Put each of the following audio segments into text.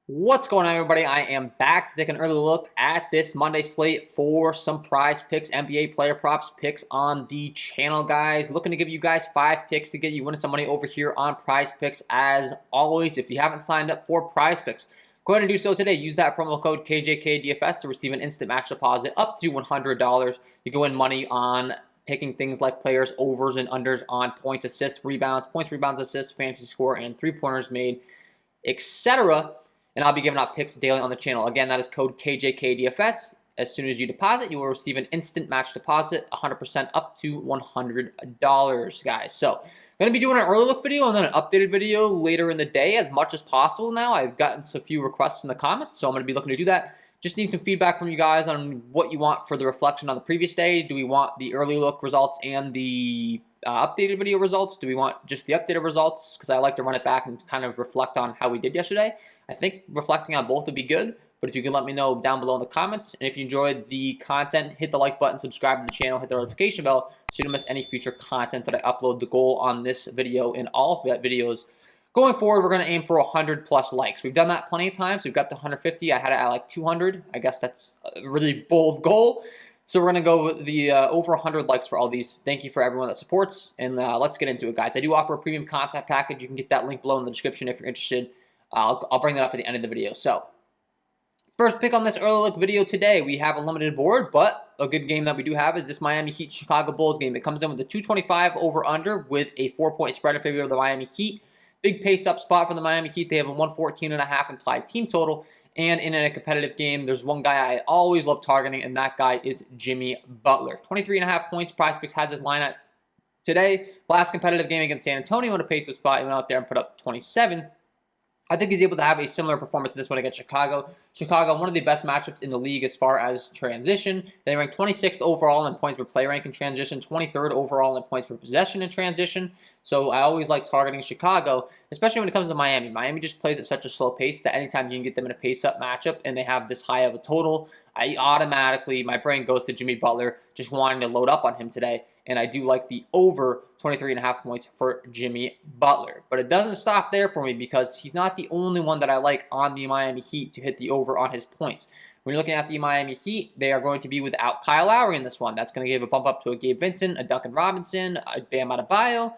What's going on, everybody? I am back to take an early look at this Monday slate for some prize picks, NBA player props picks on the channel, guys. Looking to give you guys 5 picks to get you winning some money over here on Prize Picks. As always, if you haven't signed up for Prize Picks, go ahead and do so today. Use that promo code KJK DFS to receive an instant match deposit up to $100. You can win money on picking things like players, overs, and unders on points, assists, rebounds, assists, fantasy score, and three-pointers made, etc. And I'll be giving out picks daily on the channel. Again, that is code KJKDFS. As soon as you deposit, you will receive an instant match deposit, 100% up to $100, guys. So, I'm going to be doing an early look video and then an updated video later in the day as much as possible now. I've gotten a few requests in the comments, so I'm going to be looking to do that. Just need some feedback from you guys on what you want for the reflection on the previous day. Do we want the early look results and the updated video results? Do we want just the updated results? Because I like to run it back and kind of reflect on how we did yesterday. I think reflecting on both would be good, but if you can let me know down below in the comments. And if you enjoyed the content, hit the like button, subscribe to the channel, hit the notification bell so you don't miss any future content that I upload. The goal on this video and all of the videos going forward, we're going to aim for 100 plus likes. We've done that plenty of times. We've got to 150. I had it at like 200. I guess that's a really bold goal. So we're going to go with the over 100 likes for all these. Thank you for everyone that supports. And let's get into it, guys. I do offer a premium content package. You can get that link below in the description if you're interested. I'll bring that up at the end of the video. So, first pick on this early look video today. We have a limited board, but a good game that we do have is this Miami Heat Chicago Bulls game. It comes in with a 225 over-under with a 4-point spread in favor of the Miami Heat. Big pace-up spot for the Miami Heat. They have a 114.5 implied team total. And in a competitive game, there's one guy I always love targeting, and that guy is Jimmy Butler. 23.5 points. Prizepicks has his line at today. Last competitive game against San Antonio in a pace-up spot. He went out there and put up 27. I think he's able to have a similar performance to this one against Chicago. Chicago, one of the best matchups in the league as far as transition. They rank 26th overall in points per play rank in transition, 23rd overall in points per possession in transition. So I always like targeting Chicago, especially when it comes to Miami. Miami just plays at such a slow pace that anytime you can get them in a pace-up matchup and they have this high of a total, my brain goes to Jimmy Butler, just wanting to load up on him today. And I do like the over 23.5 points for Jimmy Butler. But it doesn't stop there for me because he's not the only one that I like on the Miami Heat to hit the over on his points. When you're looking at the Miami Heat, they are going to be without Kyle Lowry in this one. That's going to give a bump up to a Gabe Vincent, a Duncan Robinson, a Bam Adebayo,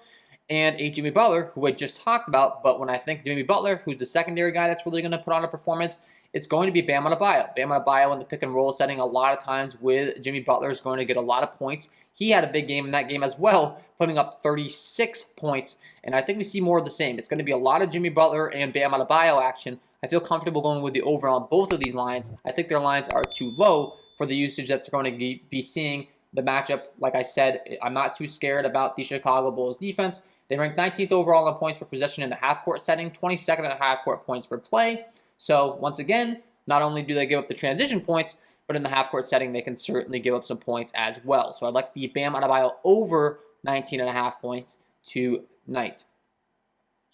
and a Jimmy Butler, who I just talked about. But when I think Jimmy Butler, who's the secondary guy that's really going to put on a performance, it's going to be Bam Adebayo. Bam Adebayo in the pick and roll setting a lot of times with Jimmy Butler is going to get a lot of points. He had a big game in that game as well, putting up 36 points, and I think we see more of the same. It's going to be a lot of Jimmy Butler and Bam Adebayo action. I feel comfortable going with the over on both of these lines. I think their lines are too low for the usage that they're going to be seeing. The matchup, like I said, I'm not too scared about the Chicago Bulls defense. They rank 19th overall in points per possession in the half-court setting, 22nd in half-court points per play. So, once again, not only do they give up the transition points, but in the half-court setting, they can certainly give up some points as well. So I'd like the Bam Adebayo over 19.5 points tonight.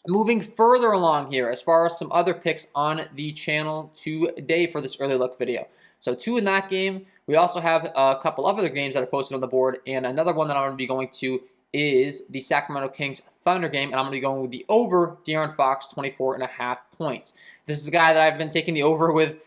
Moving further along here, as far as some other picks on the channel today for this early look video. So 2 in that game. We also have a couple other games that are posted on the board, and another one that I'm going to be going to is the Sacramento Kings Thunder game, and I'm going to be going with the over De'Aaron Fox, 24.5 points. This is a guy that I've been taking the over with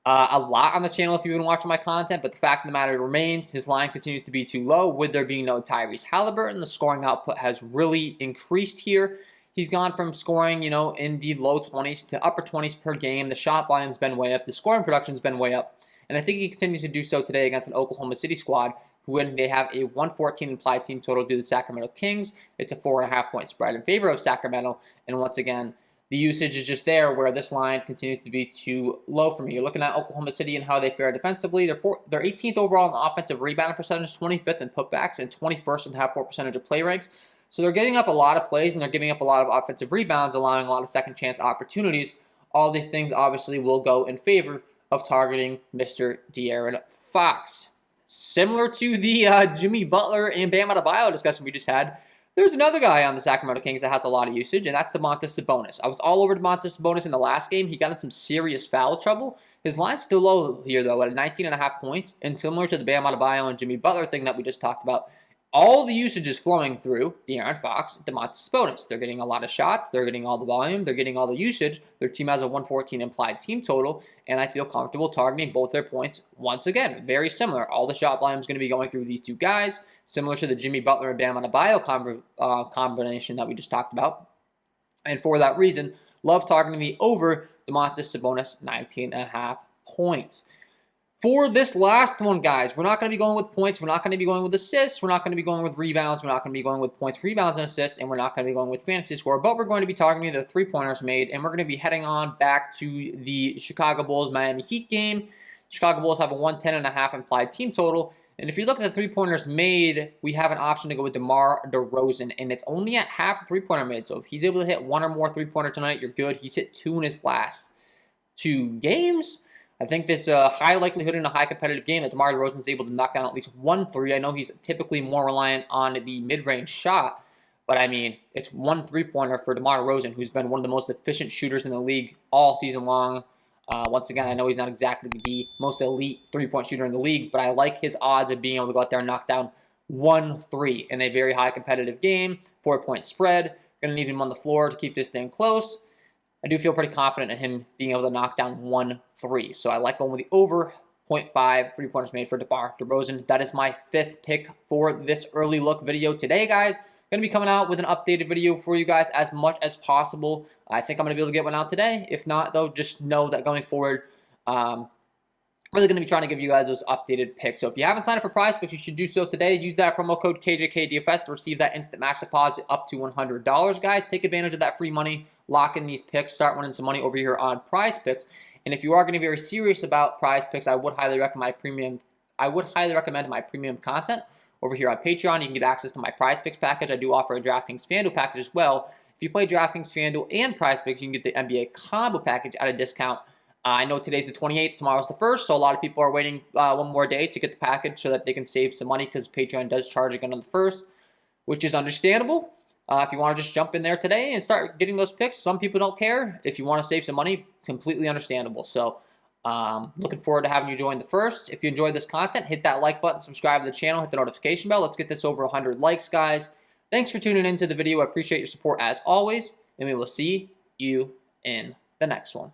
a lot on the channel if you've been watching my content, but the fact of the matter remains, his line continues to be too low with there being no Tyrese Halliburton. The scoring output has really increased here. He's gone from scoring, in the low 20s to upper 20s per game. The shot volume's been way up. The scoring production's been way up. And I think he continues to do so today against an Oklahoma City squad when they have a 114 implied team total due to the Sacramento Kings. It's a 4.5 point spread in favor of Sacramento. And once again, the usage is just there where this line continues to be too low for me. You're looking at Oklahoma City and how they fare defensively. They're 18th overall in offensive rebounding percentage, 25th in putbacks, and 21st in half-court percentage of play ranks. So they're getting up a lot of plays, and they're giving up a lot of offensive rebounds, allowing a lot of second-chance opportunities. All these things obviously will go in favor of targeting Mr. De'Aaron Fox. Similar to the Jimmy Butler and Bam Adebayo discussion we just had, there's another guy on the Sacramento Kings that has a lot of usage, and that's Domantas Sabonis. I was all over Domantas Sabonis in the last game. He got in some serious foul trouble. His line's still low here, though, at 19.5 points, and similar to the Bam Adebayo and Jimmy Butler thing that we just talked about, all the usage is flowing through De'Aaron Fox, Domantas Sabonis. They're getting a lot of shots. They're getting all the volume. They're getting all the usage. Their team has a 114 implied team total, and I feel comfortable targeting both their points once again. Very similar. All the shot volume is going to be going through these two guys, similar to the Jimmy Butler and Bam Adebayo combination that we just talked about. And for that reason, love targeting the over Domantas Sabonis 19.5 points. For this last one, guys, we're not going to be going with points. We're not going to be going with assists. We're not going to be going with rebounds. We're not going to be going with points, rebounds, and assists. And we're not going to be going with fantasy score. But we're going to be targeting the three-pointers made. And we're going to be heading on back to the Chicago Bulls-Miami Heat game. Chicago Bulls have a 110.5 implied team total. And if you look at the three-pointers made, we have an option to go with DeMar DeRozan. And it's only at half a three-pointer made. So if he's able to hit one or more three-pointer tonight, you're good. He's hit 2 in his last 2 games. I think that's a high likelihood in a high competitive game that DeMar DeRozan is able to knock down at least 1 3. I know he's typically more reliant on the mid-range shot, but I mean, it's 1 3-pointer for DeMar DeRozan, who's been one of the most efficient shooters in the league all season long. Once again, I know he's not exactly the most elite 3-point shooter in the league, but I like his odds of being able to go out there and knock down 1 3 in a very high competitive game, 4-point spread. Going to need him on the floor to keep this thing close. I do feel pretty confident in him being able to knock down 1 3. So I like going with the over 0.5 3-pointers made for DeMar DeRozan. That is my 5th pick for this early look video today, guys. Going to be coming out with an updated video for you guys as much as possible. I think I'm going to be able to get one out today. If not, though, just know that going forward, really going to be trying to give you guys those updated picks. So if you haven't signed up for Prizepicks, you should do so today. Use that promo code KJK DFS to receive that instant match deposit up to $100, guys. Take advantage of that free money. Lock in these picks. Start winning some money over here on Prizepicks. And if you are going to be very serious about Prizepicks, I would highly recommend my premium content over here on Patreon. You can get access to my Prizepicks package. I do offer a DraftKings FanDuel package as well. If you play DraftKings FanDuel and Prizepicks, you can get the NBA combo package at a discount. I know today's the 28th, tomorrow's the 1st, so a lot of people are waiting one more day to get the package so that they can save some money because Patreon does charge again on the 1st, which is understandable. If you want to just jump in there today and start getting those picks, some people don't care. If you want to save some money, completely understandable. So looking forward to having you join the 1st. If you enjoyed this content, hit that like button, subscribe to the channel, hit the notification bell. Let's get this over 100 likes, guys. Thanks for tuning into the video. I appreciate your support as always, and we will see you in the next one.